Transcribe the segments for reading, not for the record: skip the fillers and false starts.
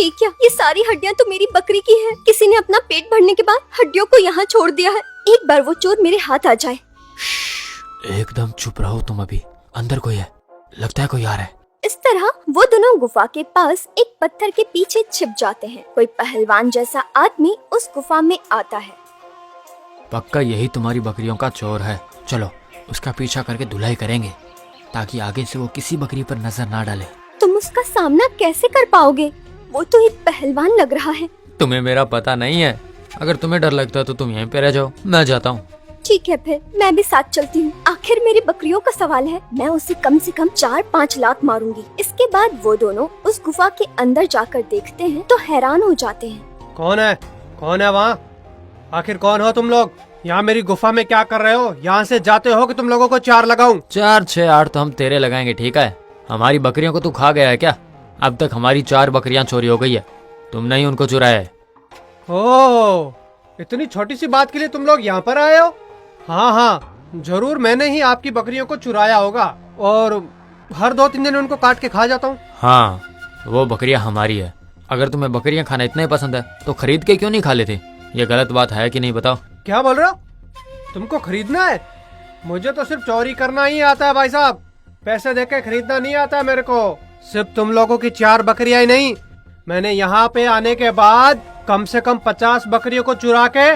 ये क्या, ये सारी हड्डियाँ तो मेरी बकरी की है। किसी ने अपना पेट भरने के बाद हड्डियों को यहाँ छोड़ दिया है। एक बार वो चोर मेरे हाथ आ जाए। एकदम चुप रहो तुम, अभी अंदर कोई है, लगता है कोई आ रहा है। इस तरह वो दोनों गुफा के पास एक पत्थर के पीछे छिप जाते हैं। कोई पहलवान जैसा आदमी उस गुफा में आता है। पक्का यही तुम्हारी बकरियों का चोर है, चलो उसका पीछा करके धुलाई करेंगे ताकि आगे से वो किसी बकरी पर नजर ना डाले। तुम उसका सामना कैसे कर पाओगे? वो तो एक पहलवान लग रहा है। तुम्हें मेरा पता नहीं है, अगर तुम्हें डर लगता है तो तुम यहीं पे रह जाओ, मैं जाता हूँ। ठीक है, फिर मैं भी साथ चलती हूँ। आखिर मेरी बकरियों का सवाल है, मैं उसे कम से कम 4-5 लात मारूंगी। इसके बाद वो दोनों उस गुफा के अंदर जाकर देखते हैं तो हैरान हो जाते हैं। कौन है वहाँ? आखिर कौन हो तुम लोग? यहाँ मेरी गुफा में क्या कर रहे हो? यहाँ से जाते हो कि तुम लोगों को 4 लगाऊं? 4, 6, 8 तो हम तेरे लगाएंगे, ठीक है? हमारी बकरियों को तू खा गया है क्या? अब तक हमारी 4 बकरियां चोरी हो गई है, तुमने ही उनको चुराया है। ओह, इतनी छोटी सी बात के लिए तुम लोग यहाँ पर आए हो? हाँ, जरूर मैंने ही आपकी बकरियों को चुराया होगा और हर 2-3 दिन उनको काट के खा जाता हूँ। हाँ, वो बकरियां हमारी है। अगर तुम्हें बकरियां खाना इतना ही पसंद है तो खरीद के क्यों नहीं खा लेते? ये गलत बात है कि नहीं, बताओ। क्या बोल रहे हो? तुमको खरीदना है? मुझे तो सिर्फ चोरी करना ही आता है भाई साहब, पैसे देके खरीदना नहीं आता है मेरे को। सिर्फ तुम लोगों की 4 बकरियां ही नहीं, मैंने यहाँ पे आने के बाद कम से कम 50 बकरियों को चुरा के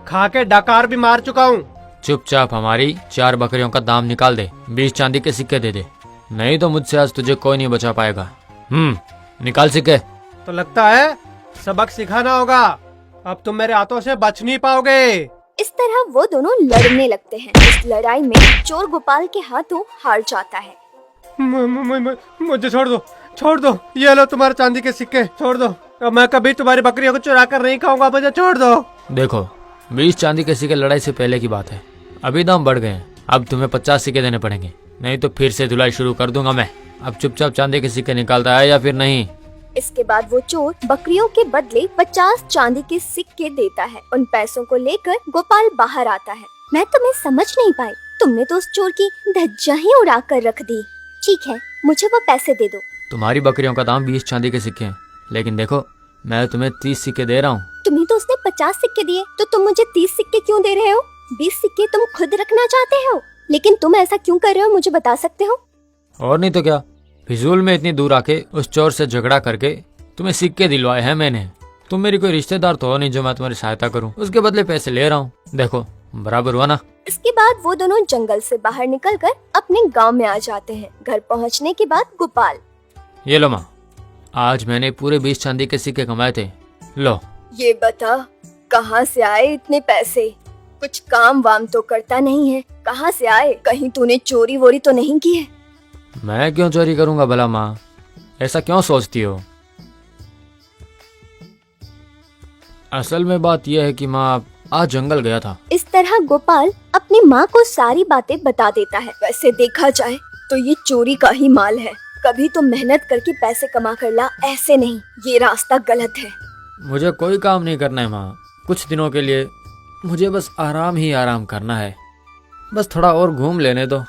खा के डकार भी मार चुका हूँ। चुपचाप हमारी 4 बकरियों का दाम निकाल दे, 20 चांदी के सिक्के दे दे, नहीं तो मुझसे आज तुझे कोई नहीं बचा पाएगा। निकाल सिक्के। तो लगता है सबक सिखाना होगा, अब तुम मेरे हाथों से बच नहीं पाओगे। इस तरह वो दोनों लड़ने लगते हैं। इस लड़ाई में चोर गोपाल के हाथों हार जाता है। मुझे छोड़ दो, ये लो तुम्हारे चांदी के सिक्के, छोड़ दो। अब मैं कभी तुम्हारी बकरियों को चुरा कर नहीं खाऊंगा, मुझे छोड़ दो। देखो, 20 चांदी के सिक्के लड़ाई से पहले की बात है, अभी दाम बढ़ गए हैं, अब तुम्हें 50 सिक्के देने पड़ेंगे, नहीं तो फिर से धुलाई शुरू कर दूंगा मैं। अब चुपचाप चांदी के सिक्के निकालता है या फिर नहीं? इसके बाद वो चोर बकरियों के बदले 50 चांदी के सिक्के देता है। उन पैसों को लेकर गोपाल बाहर आता है। मैं तुम्हें समझ नहीं पाई, तुमने तो उस चोर की धज्जियां ही उड़ा कर रख दी। ठीक है, मुझे वो पैसे दे दो। तुम्हारी बकरियों का दाम 20 चांदी के सिक्के हैं, लेकिन देखो मैं तुम्हें 30 सिक्के दे रहा हूँ। तुम्हें तो उसने 50 सिक्के दिए, तो तुम मुझे 30 सिक्के क्यों दे रहे हो? 20 सिक्के तुम खुद रखना चाहते हो, लेकिन तुम ऐसा क्यों कर रहे हो, मुझे बता सकते हो? और नहीं तो क्या, फिजूल में इतनी दूर आके उस चोर से झगड़ा करके तुम्हें सिक्के दिलवाए हैं मैंने। तुम मेरी कोई रिश्तेदार तो हो नहीं जो मैं तुम्हारी सहायता करूं, उसके बदले पैसे ले रहा हूं। देखो बराबर हुआ ना। इसके बाद वो दोनों जंगल से बाहर निकलकर अपने गांव में आ जाते हैं। घर पहुंचने के बाद गोपाल, ये लो माँ, आज मैंने पूरे 20 चांदी के सिक्के कमाए थे, लो। ये बता, कहाँ से आए इतने पैसे? कुछ काम वाम तो करता नहीं है, कहाँ से आए? कहीं तूने चोरी वोरी तो नहीं की है? मैं क्यों चोरी करूंगा भला माँ, ऐसा क्यों सोचती हो? असल में बात यह है कि माँ आज जंगल गया था। इस तरह गोपाल अपनी माँ को सारी बातें बता देता है। वैसे देखा जाए तो ये चोरी का ही माल है। कभी तो मेहनत करके पैसे कमा कर ला, ऐसे नहीं, ये रास्ता गलत है। मुझे कोई काम नहीं करना है माँ, कुछ दिनों के लिए मुझे बस आराम ही आराम करना है, बस थोड़ा और घूम लेने दो।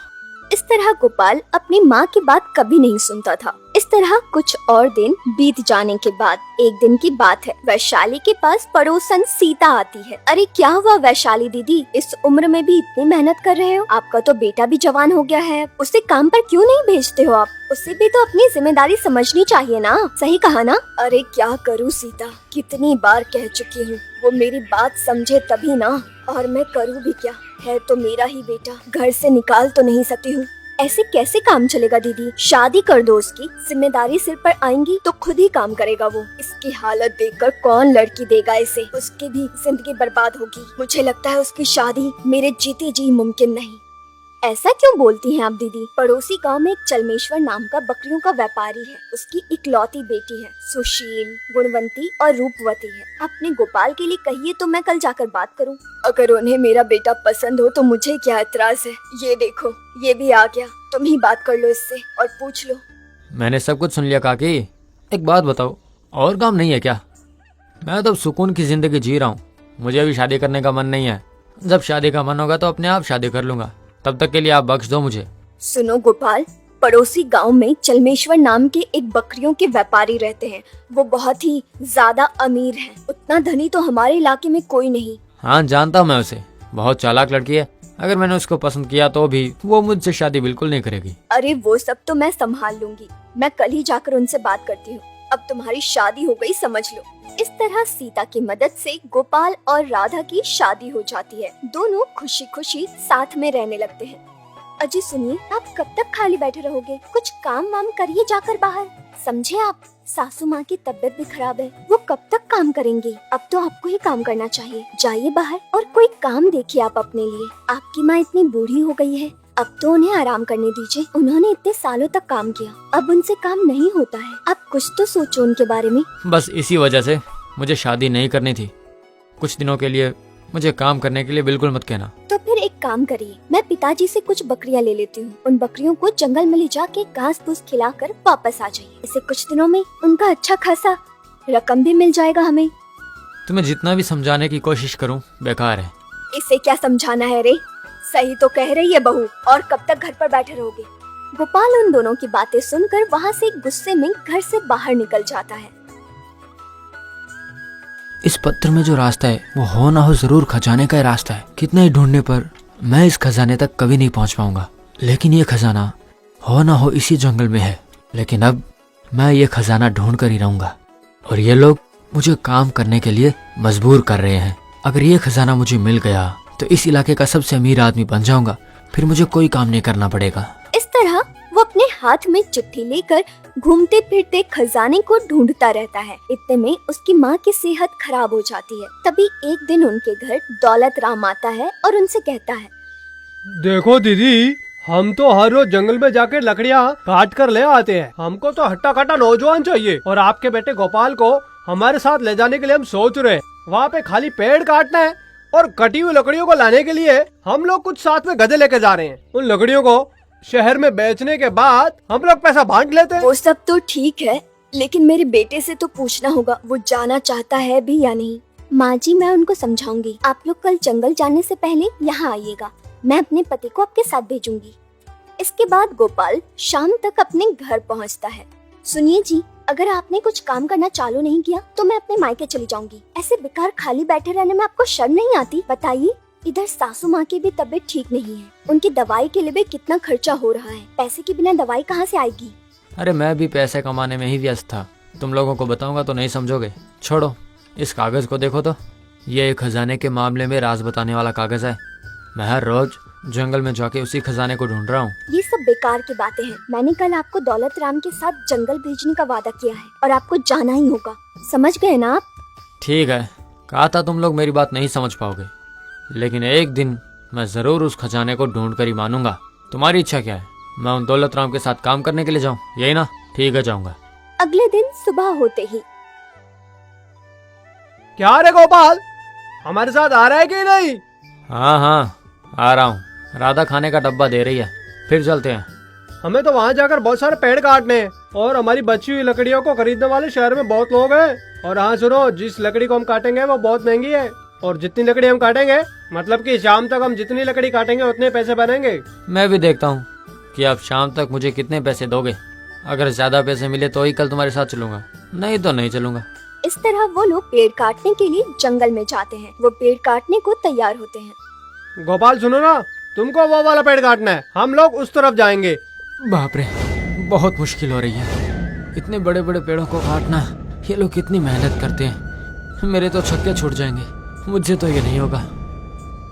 इस तरह गोपाल अपनी माँ की बात कभी नहीं सुनता था। इस तरह कुछ और दिन बीत जाने के बाद एक दिन की बात है, वैशाली के पास पड़ोसन सीता आती है। अरे क्या हुआ वैशाली दीदी, इस उम्र में भी इतनी मेहनत कर रहे हो? आपका तो बेटा भी जवान हो गया है, उसे काम पर क्यों नहीं भेजते हो आप? उसे भी तो अपनी जिम्मेदारी समझनी चाहिए ना। सही कहा ना? अरे क्या करूँ सीता, कितनी बार कह चुकी हूँ, वो मेरी बात समझे तभी ना, और मैं करूँ भी क्या, है तो मेरा ही बेटा, घर से निकाल तो नहीं सकती हूँ। ऐसे कैसे काम चलेगा दीदी? शादी कर दो उसकी, जिम्मेदारी सिर पर आएंगी तो खुद ही काम करेगा वो। इसकी हालत देखकर कौन लड़की देगा इसे? उसकी भी जिंदगी बर्बाद होगी। मुझे लगता है उसकी शादी मेरे जीते जी मुमकिन नहीं। ऐसा क्यों बोलती हैं आप दीदी? पड़ोसी गांव में एक चलमेश्वर नाम का बकरियों का व्यापारी है। उसकी इकलौती बेटी है, सुशील, गुणवंती और रूपवती है। अपने गोपाल के लिए कहिए तो मैं कल जाकर बात करूं। अगर उन्हें मेरा बेटा पसंद हो तो मुझे क्या एतराज है। ये देखो, ये भी आ गया, तुम ही बात कर लो इससे और पूछ लो। मैंने सब कुछ सुन लिया काकी, एक बात बताओ, और काम नहीं है क्या? मैं तो सुकून की जिंदगी जी रहा हूँ, मुझे अभी शादी करने का मन नहीं है। जब शादी का मन होगा तो अपने आप शादी कर लूंगा, तब तक के लिए आप बख्श दो मुझे। सुनो गोपाल, पड़ोसी गांव में चलमेश्वर नाम के एक बकरियों के व्यापारी रहते हैं। वो बहुत ही ज्यादा अमीर हैं। उतना धनी तो हमारे इलाके में कोई नहीं। हाँ जानता हूँ मैं उसे, बहुत चालाक लड़की है। अगर मैंने उसको पसंद किया तो भी वो मुझसे शादी बिल्कुल नहीं करेगी। अरे वो सब तो मैं संभाल लूंगी, मैं कल ही जाकर उनसे बात करती हूँ। अब तुम्हारी शादी हो गई समझ लो। इस तरह सीता की मदद से गोपाल और राधा की शादी हो जाती है। दोनों खुशी खुशी साथ में रहने लगते हैं। अजी सुनिए, आप कब तक खाली बैठे रहोगे? कुछ काम वाम करिए जाकर बाहर। समझे आप, सासू माँ की तबीयत भी खराब है, वो कब तक काम करेंगी? अब तो आपको ही काम करना चाहिए। जाइए बाहर और कोई काम देखिए आप अपने लिए। आपकी माँ इतनी बूढ़ी हो गई है, अब तो उन्हें आराम करने दीजिए। उन्होंने इतने सालों तक काम किया, अब उनसे काम नहीं होता है। आप कुछ तो सोचो उनके बारे में। बस इसी वजह से मुझे शादी नहीं करनी थी। कुछ दिनों के लिए मुझे काम करने के लिए बिल्कुल मत कहना। तो फिर एक काम करिए, मैं पिताजी से कुछ बकरियां ले लेती हूँ। उन बकरियों को जंगल में ले जाके घास फूस खिलाकर वापस आ जाइए। इसे कुछ दिनों में उनका अच्छा खासा रकम भी मिल जाएगा हमें। तुम्हें जितना भी समझाने की कोशिश करूँ बेकार है। इसे क्या समझाना है रे, सही तो कह रही है बहू। और कब तक घर पर बैठे रहोगे? गोपाल उन दोनों की बातें सुनकर वहाँ से गुस्से में घर से बाहर निकल जाता है। इस पत्र में जो रास्ता है वो हो ना हो जरूर खजाने का ही रास्ता है। कितना ही ढूंढने पर मैं इस खजाने तक कभी नहीं पहुंच पाऊंगा। लेकिन ये खजाना हो ना हो इसी जंगल में है। लेकिन अब मैं ये खजाना ढूंढ कर ही रहूंगा। और ये लोग मुझे काम करने के लिए मजबूर कर रहे हैं। अगर ये खजाना मुझे मिल गया तो इस इलाके का सबसे अमीर आदमी बन जाऊंगा। फिर मुझे कोई काम नहीं करना पड़ेगा। इस तरह वो अपने हाथ में चिट्ठी लेकर घूमते फिरते खजाने को ढूंढता रहता है। इतने में उसकी माँ की सेहत खराब हो जाती है। तभी एक दिन उनके घर दौलत राम आता है और उनसे कहता है, देखो दीदी, हम तो हर रोज जंगल में जाके लकड़ियाँ काट कर ले आते हैं। हमको तो हट्टा कट्टा नौजवान चाहिए और आपके बेटे गोपाल को हमारे साथ ले जाने के लिए हम सोच रहे हैं। वहाँ पे खाली पेड़ काटना है और कटी हुई लकड़ियों को लाने के लिए हम लोग कुछ साथ में गधे लेके जा रहे हैं। उन लकड़ियों को शहर में बेचने के बाद हम लोग पैसा बांट लेते हैं। वो सब तो ठीक है, लेकिन मेरे बेटे से तो पूछना होगा वो जाना चाहता है भी या नहीं। माँ जी, मैं उनको समझाऊंगी। आप लोग कल जंगल जाने से पहले यहाँ आइएगा। मैं अपने पति को आपके साथ भेजूंगी। इसके बाद गोपाल शाम तक अपने घर पहुँचता है। सुनिए जी, अगर आपने कुछ काम करना चालू नहीं किया तो मैं अपने मायके चली जाऊंगी। ऐसे बेकार खाली बैठे रहने में आपको शर्म नहीं आती? बताइए, इधर सासू माँ की भी तबीयत ठीक नहीं है। उनकी दवाई के लिए भी कितना खर्चा हो रहा है। पैसे के बिना दवाई कहाँ से आएगी? अरे मैं भी पैसे कमाने में ही व्यस्त था। तुम लोगों को बताऊंगा तो नहीं समझोगे। छोड़ो, इस कागज को देखो तो। ये एक खजाने के मामले में राज बताने वाला कागज है। मैं हर रोज जंगल में जाके उसी खजाने को ढूंढ रहा हूँ। ये सब बेकार की बातें हैं। मैंने कल आपको दौलत राम के साथ जंगल भेजने का वादा किया है और आपको जाना ही होगा। समझ गए ना आप? ठीक है, कहा था तुम लोग मेरी बात नहीं समझ पाओगे, लेकिन एक दिन मैं जरूर उस खजाने को ढूंढ कर ही मानूंगा। तुम्हारी इच्छा क्या है? मैं उन दौलत राम के साथ काम करने के लिए जाऊँ, यही ना? ठीक है, जाऊंगा। अगले दिन सुबह होते ही, क्या रे गोपाल, हमारे साथ आ रहा है कि नहीं? हाँ हाँ, आ रहा हूँ। राधा खाने का डब्बा दे रही है, फिर चलते हैं। हमें तो वहाँ जाकर बहुत सारे पेड़ काटने हैं और हमारी बची हुई लकड़ियों को खरीदने वाले शहर में बहुत लोग हैं। और हाँ सुनो, जिस लकड़ी को हम काटेंगे वो बहुत महंगी है और जितनी लकड़ी हम काटेंगे, मतलब कि शाम तक हम जितनी लकड़ी काटेंगे उतने पैसे बनेंगे। मैं भी देखता हूँ कि आप शाम तक मुझे कितने पैसे दोगे। अगर ज्यादा पैसे मिले तो ही कल तुम्हारे साथ चलूंगा, नहीं तो नहीं चलूंगा। इस तरह वो लोग पेड़ काटने के लिए जंगल में जाते हैं। वो पेड़ काटने को तैयार होते हैं। गोपाल सुनो ना, तुमको वो वाला पेड़ काटना है, हम लोग उस तरफ जाएंगे। बाप रे, बहुत मुश्किल हो रही है। इतने बड़े बड़े पेड़ों को काटना, ये लोग कितनी मेहनत करते हैं। मेरे तो छक्के छूट जाएंगे, मुझसे तो ये नहीं होगा।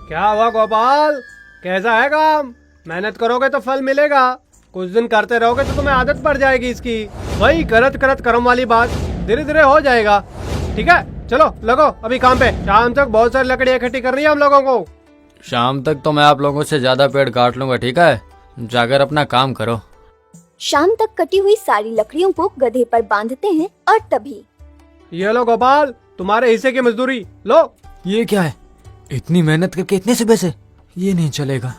क्या हुआ गोपाल, कैसा है काम? मेहनत करोगे तो फल मिलेगा, कुछ दिन करते रहोगे तो तुम्हें आदत पड़ जाएगी इसकी। वही करत करत कर्म वाली बात, धीरे धीरे हो जाएगा। ठीक है, चलो लगो अभी काम पे। शाम तक बहुत सारी लकड़ी इकट्ठी करनी है हम लोगों को। शाम तक तो मैं आप लोगों से ज्यादा पेड़ काट लूंगा, ठीक है? जाकर अपना काम करो। शाम तक कटी हुई सारी लकड़ियों को गधे पर बांधते हैं और तभी, ये लो गोपाल, तुम्हारे हिस्से की मजदूरी लो। ये क्या है? इतनी मेहनत करके इतने से पैसे? ये नहीं चलेगा।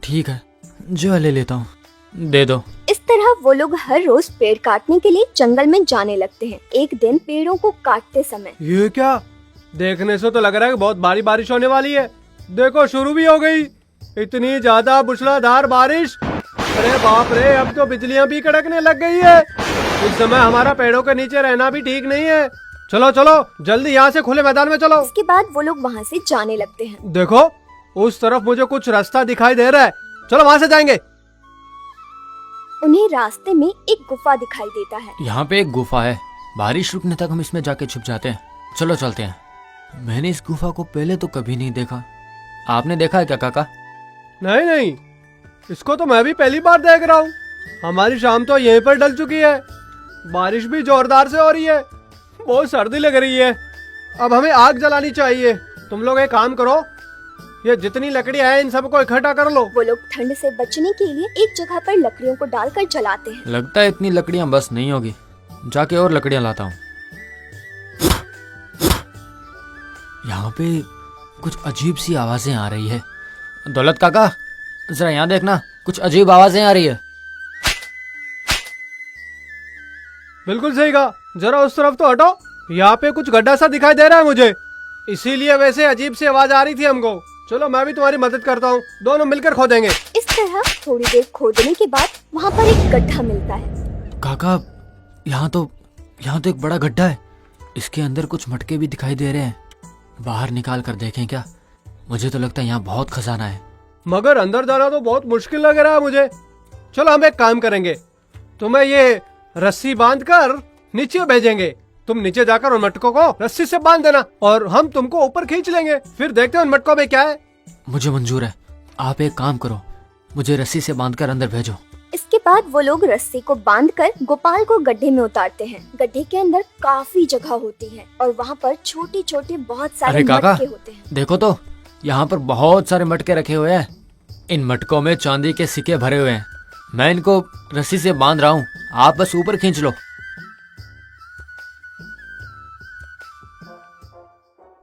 ठीक है, जो ले लेता हूँ, दे दो। इस तरह वो लोग हर रोज पेड़ काटने के लिए जंगल में जाने लगते हैं। एक दिन पेड़ों को काटते समय, ये क्या? देखने से तो लग रहा है कि बहुत भारी बारिश होने वाली है। देखो शुरू भी हो गई, इतनी ज्यादा मूसलाधार बारिश। अरे बाप रे, अब तो बिजलियां भी कड़कने लग गई है। इस समय हमारा पेड़ों के नीचे रहना भी ठीक नहीं है। चलो चलो जल्दी यहाँ से खुले मैदान में चलो। इसके बाद वो लोग वहाँ से जाने लगते हैं। देखो उस तरफ मुझे कुछ रास्ता दिखाई दे रहा है, चलो वहाँ से जाएंगे। उन्हें रास्ते में एक गुफा दिखाई देता है। यहाँ पे एक गुफा है, बारिश रुकने तक हम इसमें जाके छुप जाते हैं। चलो चलते हैं। मैंने इस गुफा को पहले तो कभी नहीं देखा, आपने देखा है क्या काका? नहीं नहीं, इसको तो मैं भी पहली बार देख रहा हूँ। हमारी शाम तो यहीं पर डल चुकी है, बारिश भी जोरदार से हो रही है, बहुत सर्दी लग रही है। अब हमें आग जलानी चाहिए। तुम लोग एक काम करो, ये जितनी लकड़ियां हैं इन सबको इकट्ठा कर लो। वो लोग ठंड से बचने के लिए एक जगह पर लकड़ियों को डालकर जलाते हैं। लगता है इतनी लकड़ियां बस नहीं होगी, जाके और लकड़ियां लाता हूँ। यहाँ पे कुछ अजीब सी आवाजें आ रही है। दौलत काका जरा यहाँ देखना, कुछ अजीब आवाजें आ रही है। बिल्कुल सही कहा, जरा उस तरफ तो हटो। यहाँ पे कुछ गड्ढा सा दिखाई दे रहा है मुझे, इसीलिए वैसे अजीब सी आवाज आ रही थी हमको। चलो मैं भी तुम्हारी मदद करता हूँ, दोनों मिलकर खोदेंगे। इस तरह थोड़ी देर खोदने के बाद वहाँ पर एक गड्ढा मिलता है। काका यहाँ तो एक बड़ा गड्ढा है, इसके अंदर कुछ मटके भी दिखाई दे रहे हैं। बाहर निकाल कर देखें क्या? मुझे तो लगता है यहाँ बहुत खजाना है। मगर अंदर जाना तो बहुत मुश्किल लग रहा है मुझे। चलो हम एक काम करेंगे, तुम्हें ये रस्सी बांध कर नीचे भेजेंगे। तुम नीचे जाकर उन मटकों को रस्सी से बांध देना और हम तुमको ऊपर खींच लेंगे, फिर देखते हैं उन मटकों में क्या है। मुझे मंजूर है, आप एक काम करो, मुझे रस्सी से बांधकर अंदर भेजो। इसके बाद वो लोग रस्सी को बांधकर गोपाल को गड्ढे में उतारते हैं। गड्ढे के अंदर काफी जगह होती है और वहाँ पर छोटे छोटे बहुत सारे अरे काका, मटके होते हैं। देखो तो यहाँ पर बहुत सारे मटके रखे हुए हैं। इन मटकों में चांदी के सिक्के भरे हुए हैं। मैं इनको रस्सी से बांध रहा हूँ, आप बस ऊपर खींच लो।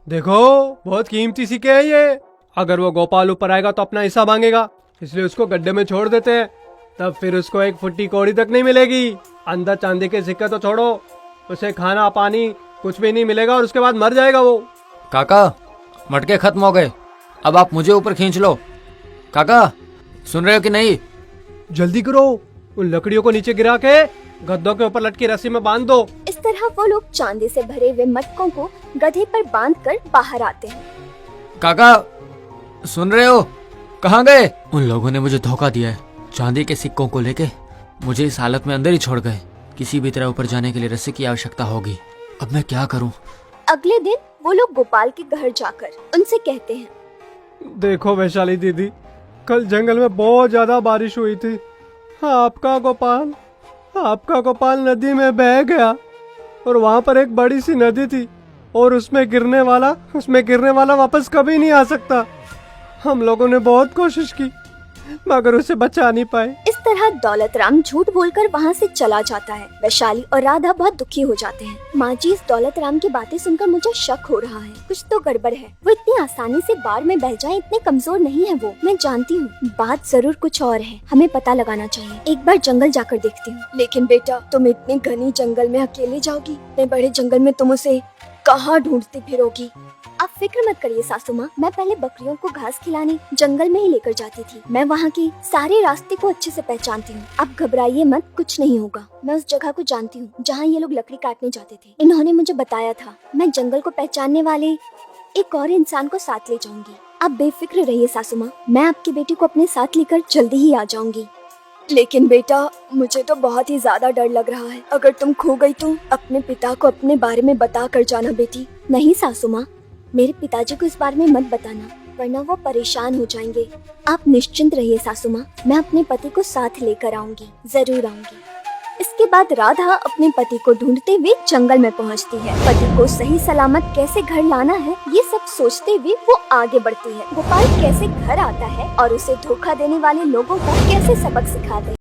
देखो बहुत कीमती सिक्के हैं ये। अगर वो गोपाल ऊपर आएगा तो अपना हिस्सा मांगेगा, इसलिए उसको गड्ढे में छोड़ देते हैं। तब फिर उसको एक फुट्टी कौड़ी तक नहीं मिलेगी। अंदर चांदी के सिक्के तो छोड़ो, उसे खाना पानी कुछ भी नहीं मिलेगा और उसके बाद मर जाएगा वो। काका मटके खत्म हो गए, अब आप मुझे ऊपर खींच लो। काका सुन रहे हो कि नहीं? जल्दी करो, उन लकड़ियों को नीचे गिरा के गद्दों के ऊपर लटकी रस्सी में बांध दो। इस तरह वो लोग चांदी से भरे हुए मटकों को गधे पर बांधकर बाहर आते हैं। काका सुन रहे हो? कहाँ गए? उन लोगों ने मुझे धोखा दिया है, चांदी के सिक्कों को लेके मुझे इस हालत में अंदर ही छोड़ गए। किसी भी तरह ऊपर जाने के लिए रस्सी की आवश्यकता होगी। अब मैं क्या करूं? अगले दिन वो लोग गोपाल के घर जाकर उनसे कहते हैं, देखो वैशाली दीदी, कल जंगल में बहुत ज्यादा बारिश हुई थी। आपका गोपाल नदी में बह गया और वहाँ पर एक बड़ी सी नदी थी और उसमें गिरने वाला वापस कभी नहीं आ सकता। हम लोगों ने बहुत कोशिश की मगर उसे बचा नहीं पाए। इस तरह दौलत राम झूठ बोलकर वहाँ से चला जाता है। वैशाली और राधा बहुत दुखी हो जाते हैं। माँ जी, इस दौलत राम की बातें सुनकर मुझे शक हो रहा है, कुछ तो गड़बड़ है। वो इतनी आसानी से बाढ़ में बह जाए, इतने कमजोर नहीं है वो। मैं जानती हूँ बात जरूर कुछ और है, हमें पता लगाना चाहिए। एक बार जंगल जाकर देखती हूँ। लेकिन बेटा, तुम इतनी घनी जंगल में अकेले जाओगी? इतने बड़े जंगल में तुम उसे कहाँ ढूंढती फिरोगी? आप फिक्र मत करिए सासू माँ, मैं पहले बकरियों को घास खिलाने जंगल में ही लेकर जाती थी। मैं वहाँ के सारे रास्ते को अच्छे से पहचानती हूँ। आप घबराइए मत, कुछ नहीं होगा। मैं उस जगह को जानती हूँ जहाँ ये लोग लकड़ी काटने जाते थे। इन्होंने मुझे बताया था। मैं जंगल को पहचानने वाले एक और इंसान को साथ ले जाऊंगी। आप बेफिक्र रहिए सासू माँ, मैं आपकी बेटी को अपने साथ लेकर जल्दी ही आ जाऊंगी। लेकिन बेटा, मुझे तो बहुत ही ज्यादा डर लग रहा है। अगर तुम खो गई तो अपने पिता को अपने बारे में बता कर जाना बेटी। नहीं सासू माँ, मेरे पिताजी को इस बारे में मत बताना, वरना वो परेशान हो जाएंगे। आप निश्चिंत रहिए सासू माँ, मैं अपने पति को साथ लेकर आऊंगी, जरूर आऊंगी। इसके बाद राधा अपने पति को ढूंढते हुए जंगल में पहुंचती है। पति को सही सलामत कैसे घर लाना है, ये सब सोचते हुए वो आगे बढ़ती है। गोपाल कैसे घर आता है और उसे धोखा देने वाले लोगों को कैसे सबक सिखाते हैं।